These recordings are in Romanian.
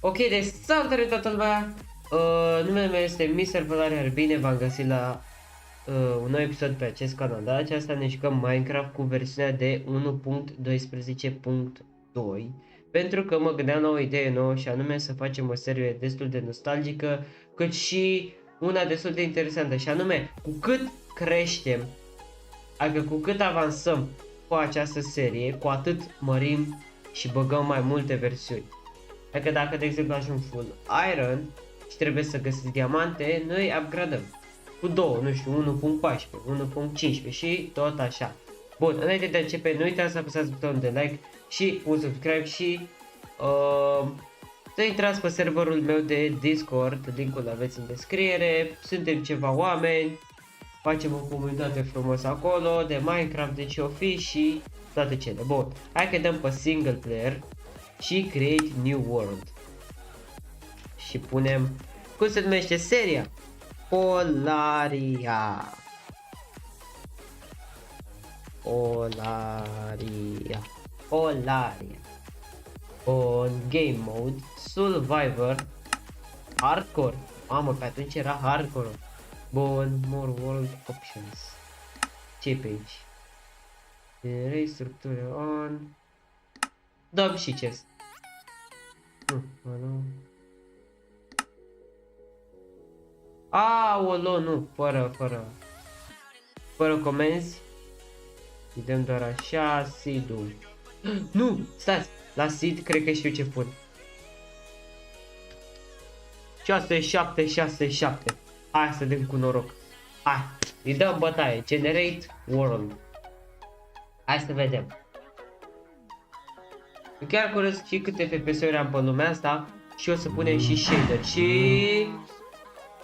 Ok, deci salutare toată lumea! Numele meu este Mr. Valerian, bine v-am găsit la un nou episod pe acest canal. De aceasta ne jucăm Minecraft cu versiunea de 1.12.2 pentru că mă gândeam la o idee nouă și anume să facem o serie destul de nostalgică cât și una destul de interesantă și anume cu cât creștem, adică cu cât avansăm cu această serie, cu atât mărim și băgăm mai multe versiuni. Adică dacă de exemplu ajung full iron și trebuie să găsiți diamante, noi upgradăm cu 2, nu știu, 1.14, 1.15 și tot așa. Bun, înainte de a începe, nu uitați să apăsați butonul de like și un subscribe și să intrați pe serverul meu de Discord, linkul aveți în descriere. Suntem ceva oameni, facem o comunitate frumos acolo de Minecraft, de ce-o-fi și toate cele. Bun, hai că dăm pe single player și create new world și punem, cum se numește seria? Polaria. On game mode, survivor, hardcore. Mamă, pe atunci era hardcore. Bun, more world options. Ce pe aici? Generate structură on. Dăm și chest. Nu. Aolo, nu, fără comenzi. Îi dăm doar așa, seed-ul. Nu, stați, la seed cred că știu ce pun. 6-7-6-7. Hai să dăm cu noroc. Hai, îi dăm bătaie, generate world. Hai să vedem. Chiar curios și câte FPS-uri am pe lumea asta și o să punem și shader și...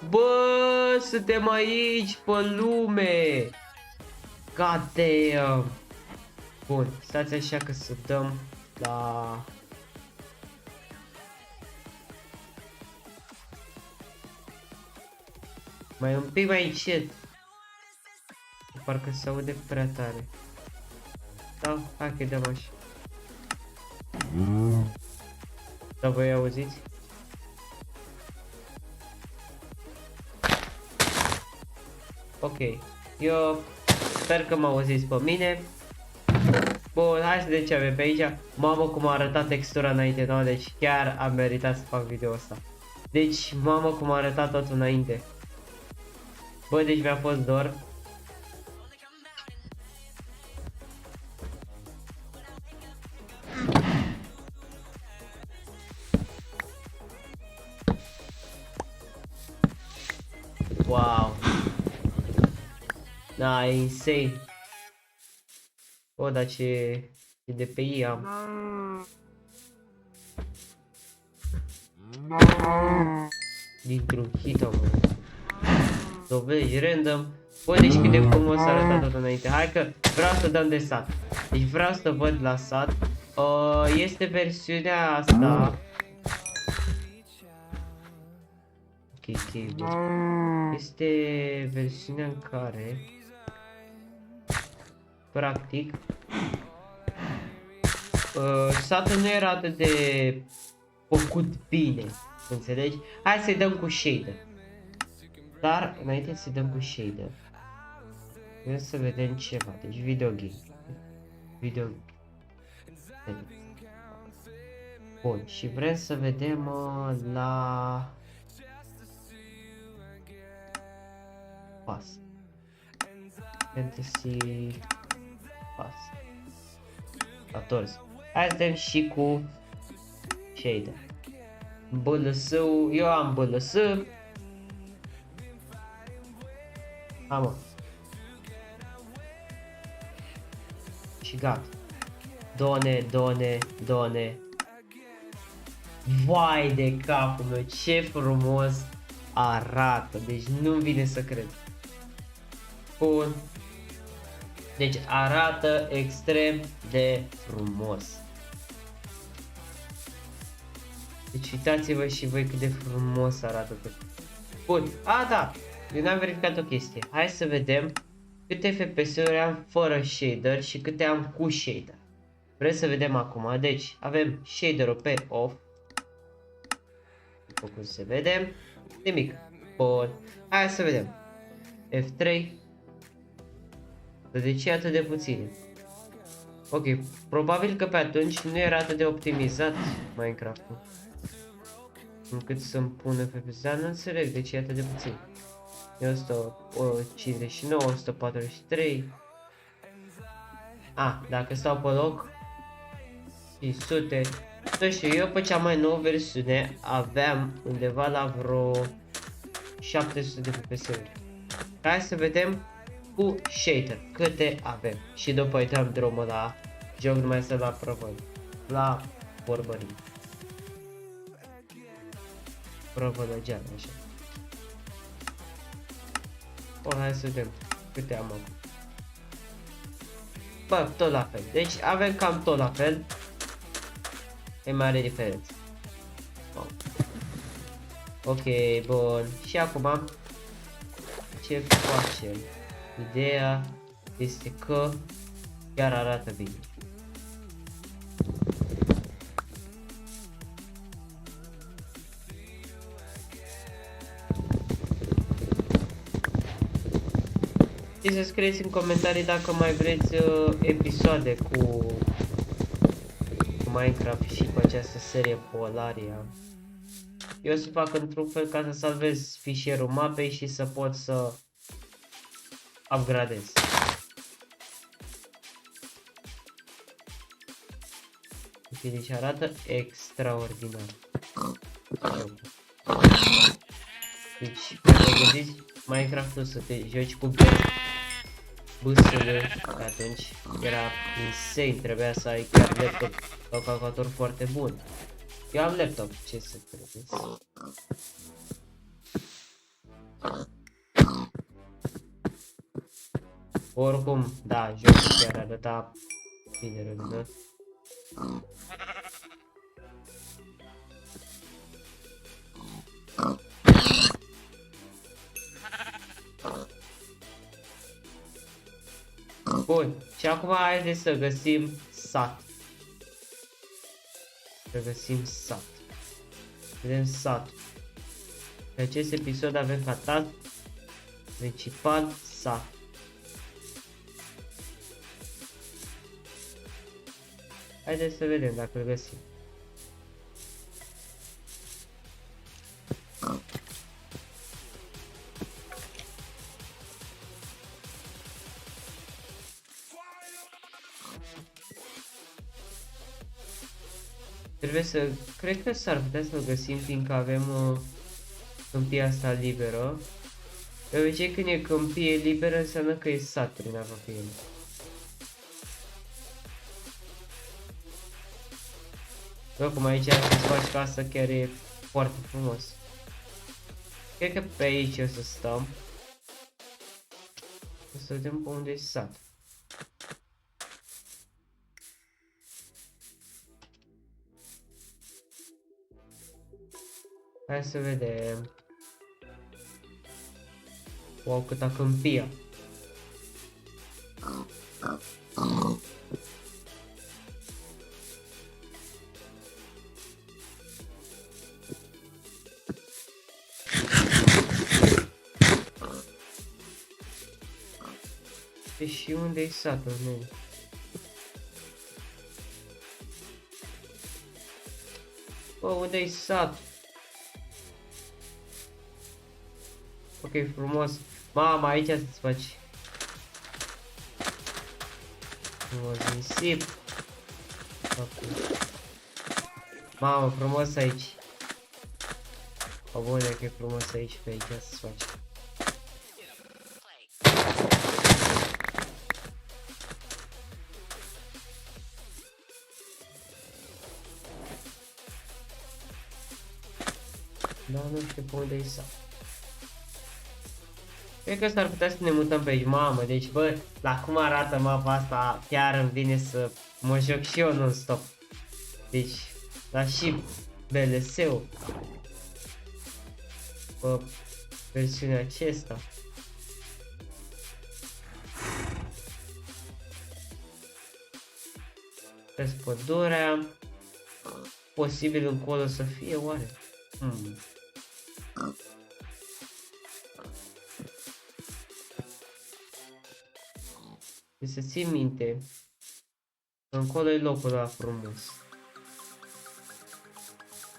Bă, suntem aici pe lume! God damn! Bun, stați așa că să dăm la... Mai un pic mai încet. Parcă se aude prea tare. Da, hai că dăm așa. Da, voi auziți? Ok, eu sper că mă auziți pe mine. Bun, hai să vedem ce avem pe aici. Mamă, cum a arătat textura înainte, no? Deci chiar am meritat să fac video ăsta. Deci, mamă, cum a arătat totul înainte. Bă, deci mi-a fost dor. Wow. Da, e insane. O, dar ce DPI am. Dintr-un hit am. Dovezi random. Bă, deci cât de frumos a arătat tot înainte. Hai că vreau să dăm de sat. Deci vreau să văd la sat. Este versiunea asta. Ok, deci este versiunea în care practic satul nu era atât de făcut bine, înțelegi? Hai să-i dăm cu shader. Dar înainte să-i dăm cu shader vrem să vedem ceva. Deci video game. Bun, și vrem să vedem la pas. Fantasy pas. 14. Hai să dăm și cu shader. BLS-ul, eu am BLS. Mă. Și gata. Done. Vai de capul meu, ce frumos arată. Deci nu-mi vine să cred. Bun. Deci arată extrem de frumos. Deci uitați-vă și voi cât de frumos arată tot. Bun, da, eu n-am verificat o chestie. Hai să vedem câte FPS-uri am fără shader și câte am cu shader. Vreți să vedem acum. Deci avem shader-ul pe off. După cum se vede. Nimic. Bun. Hai să vedem. F3. De ce e atât de puțin? Ok, probabil că pe atunci nu era atât de optimizat Minecraft-ul încât să-mi pună FPS, dar nu înțeleg de ce e atât de puțin. E 159, 143. Dacă stau pe loc 500. Nu știu, eu pe cea mai nouă versiune aveam undeva la vreo 700 de FPS-uri. Hai să vedem cu shader câte avem. Și după îi dăm drumul la joc numai să la prăvări. La vorbării. Prăvălăgeală, așa. Hai să vedem câte am acum. Bă, tot la fel. Deci avem cam tot la fel. E mare diferență. Ok, bun. Și acum ce facem? Ideea este că chiar arată bine. Și să scrieți în comentarii dacă mai vreți episoade cu Minecraft și cu această serie Polaria. Eu o să fac într-un fel ca să salvez fișierul mapei și să pot să upgradez. Deci arată extraordinar. Deci, dacă gândiți Minecraft-ul să te joci cu bâsele, atunci era insane, trebuia să ai chiar laptop sau calculator foarte bun. Eu am laptop, ce să credeți? Oricum, da, jocul chiar arăta bine rădunat. Bun, și acum haideți să găsim sat. Să găsim sat. Vedem sat. Pe acest episod avem ca task principal sat. Haideți să vedem dacă îl găsim. Trebuie să... Cred că s-ar putea să-l găsim fiindcă avem câmpia asta liberă. De obicei când e câmpie liberă înseamnă că e sat prin apropiere. Oricum aici să-ți faci casă chiar e foarte frumos. Cred că pe aici o să stăm. O să vedem pe unde e sat. Hai să vedem. Wow, câta câmpia. Și unde e satul meu? Bă, unde e satul? Ok, frumos. Mama, aici să-ți faci. Frumos nisip. Mamă, frumos aici. O bune că e frumos aici, pe aici să-ți faci. Da, nu știu pe unde e sat. Cred că s-ar putea să ne mutăm pe aici. Mamă, deci bă, la cum arată mapa asta, chiar îmi vine să mă joc și eu non-stop. Deci, la și BLS-ul. Bă, versiunea acesta. Vezi pădurea. Posibil încolo să fie, oare? Să ții minte. Încolo e locul ăla frumos.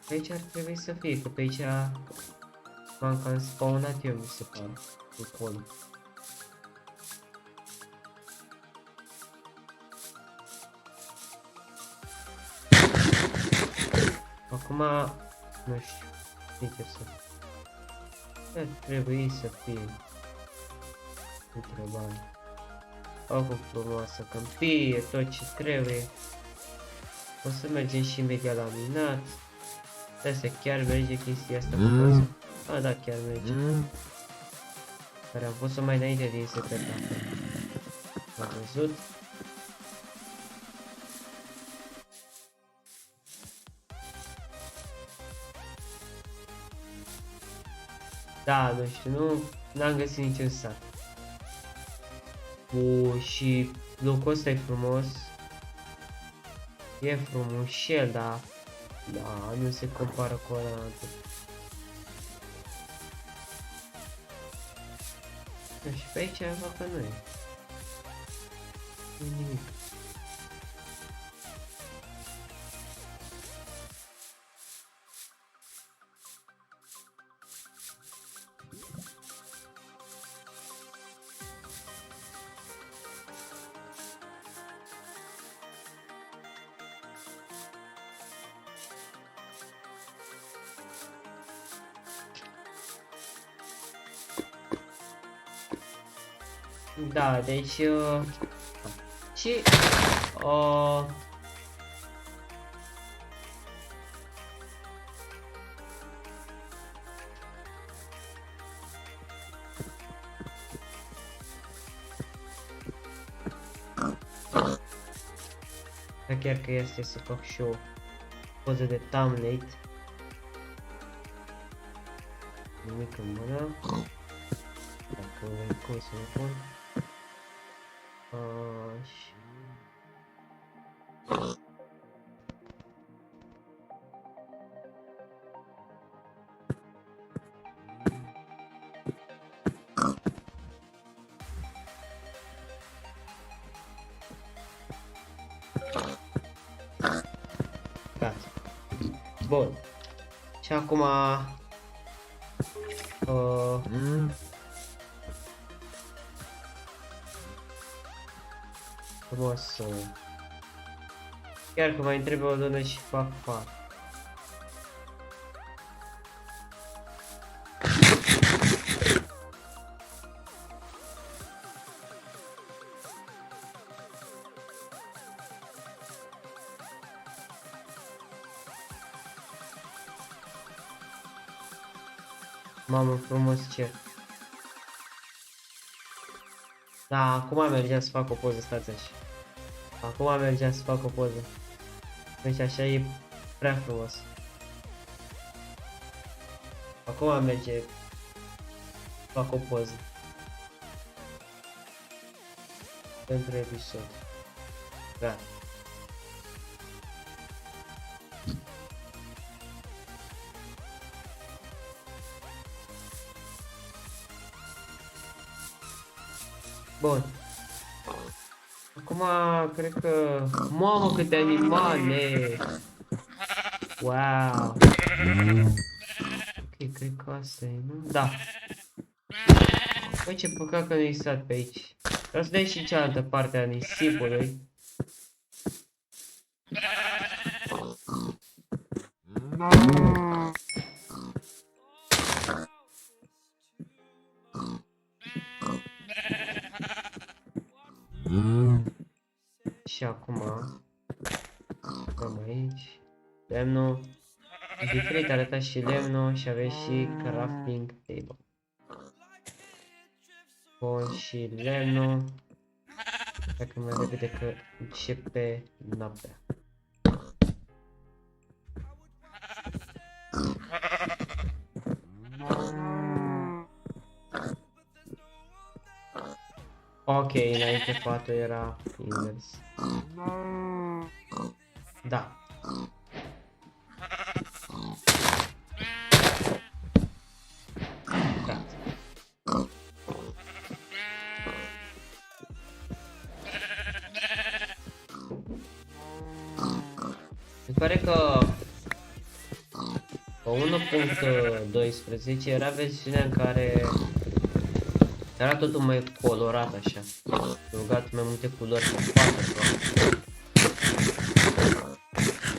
Aici ar trebui să fie, că pe aici m-am cam spawnat eu, mi se pare. Încolo. Acum, nu știu, sincer să ar trebui să fie întrebare. Acum frumoasă câmpie, tot ce trebuie. O să mergem și imediat la minat. Asta chiar merge chestia asta cu toți. Ah, da, chiar merge. Care am pus-o mai înainte din setup. Am văzut. Da, nu știu, n-am găsit niciun sat. Și locul ăsta e frumos. E frumușel, dar da, nu se compară cu ăla altul. Și pe aici aproape nu e. Nu e nimic. Da, deci și da, chiar că este să fac și o poză de thumbnail. Nimic în mână. Dacă vrei cum să mă pun. Și... Gata. Bun. Și acum... frumos. Chiar că mai trebuie o lună și fac fac. Mamă, frumos cer. Da, acum mergeam să fac o poză, stați așa. Acum mergeam să fac o poză. Deci așa e prea frumos. Acum merge să fac o poză. Pentru episod. Gata. Bun. Acum cred că... Mamă, câte animale! Wow! Ok, cred că asta e, nu? Da. Băi, ce păcat că nu e sat pe aici. Vreau să dai și cealaltă parte a nisipului. Și acum dăm aici lemnul. Diferit arăta și lemnul și aveți și crafting table. Bun, și lemnul. Dacă mai repede că începe noaptea. Ok, înainte patul era invers. Da. Da. Mi pare că pe 1.12 era versiunea în care era totul mai colorat așa. Rugat mai multe culori pe față.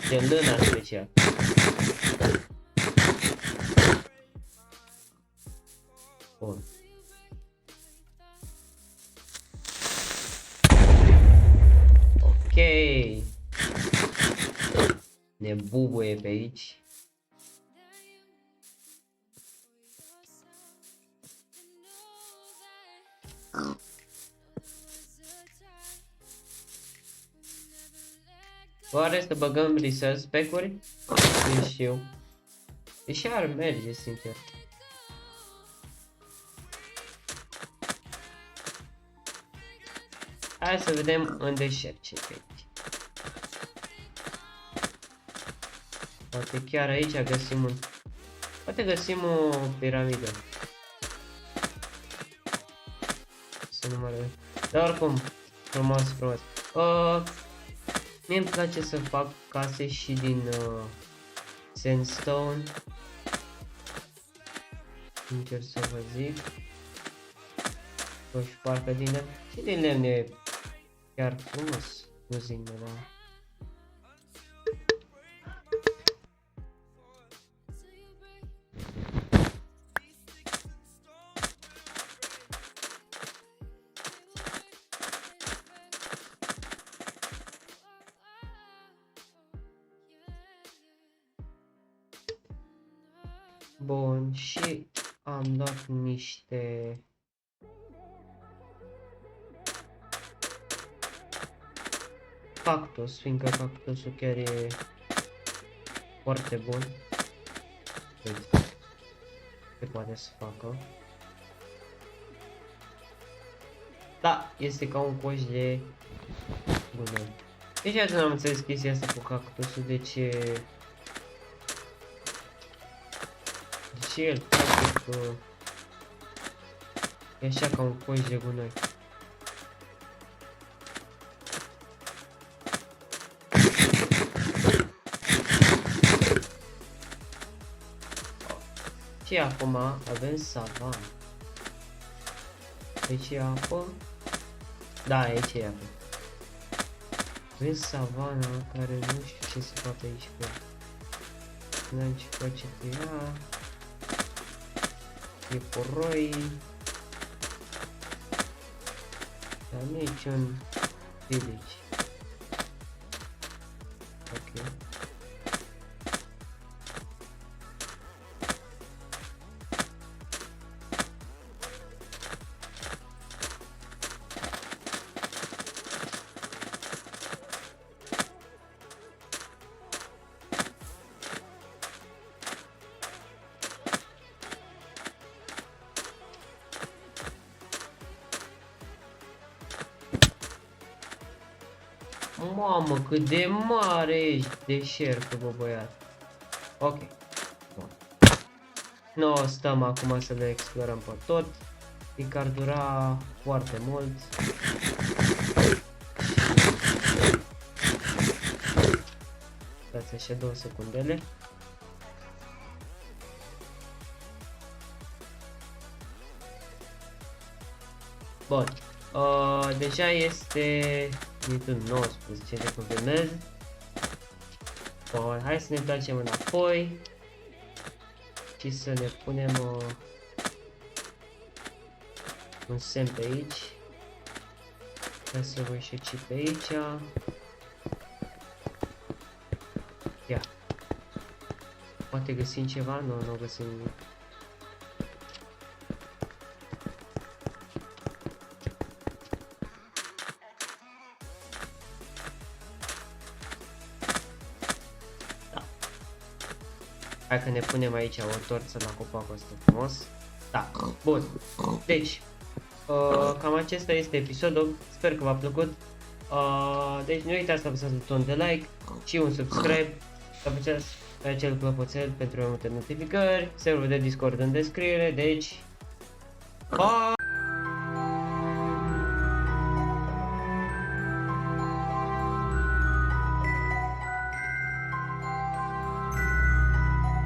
De lână special. Bun. Ok. Ne bubuie pe aici. Oare să băgăm research spec-uri? Nu știu. Deși ar merge, sincer. Hai să vedem unde șerce pe aici. Poate chiar aici găsim un... Poate găsim o piramidă. Să nu mă rog. Dar oricum, frumos, frumos. Mie îmi place să fac case și din sandstone. Încerc să vă zic. Și parcă din lemn. Și din lemn e chiar frumos. Nu zic de la... Bun, și am luat niște cactus, fiindcă cactusul chiar e foarte bun. Uite, ce poate să facă. Da, este ca un coș de gunoi. Deci atunci n-am înțeles chestia asta cu cactusul, de ce el practic e așa ca un coș de gunoi. Și acum avem savană. Aici e apă. Da, aici e apă. Avem savana care nu știu ce se poate aici cu ea. N-am ce face cu ea. E poroi. Dar niciun village. Ok. Mamă, cât de mare ești deșertul, bă, băiat. Ok. Bun. Nu stăm acum să le explorăm pe tot. Fiindcă ar dura foarte mult. Dați așa 2 secundele. Bun. Deja este minutul 19 de când filmez. Bun, hai să ne întoarcem înapoi și să ne punem un semn pe aici. Hai să voi și pe aici. Ia. Poate găsim ceva? Nu găsim nimic. Hai că ne punem aici o torță la copacul ăsta frumos. Da, bun. Deci, cam acesta este episodul. Sper că v-a plăcut. Deci nu uitați să apăsați butonul de like și un subscribe, să apăsați pe acel clopoțel pentru mai multe notificări, serverul de Discord în descriere, deci pa!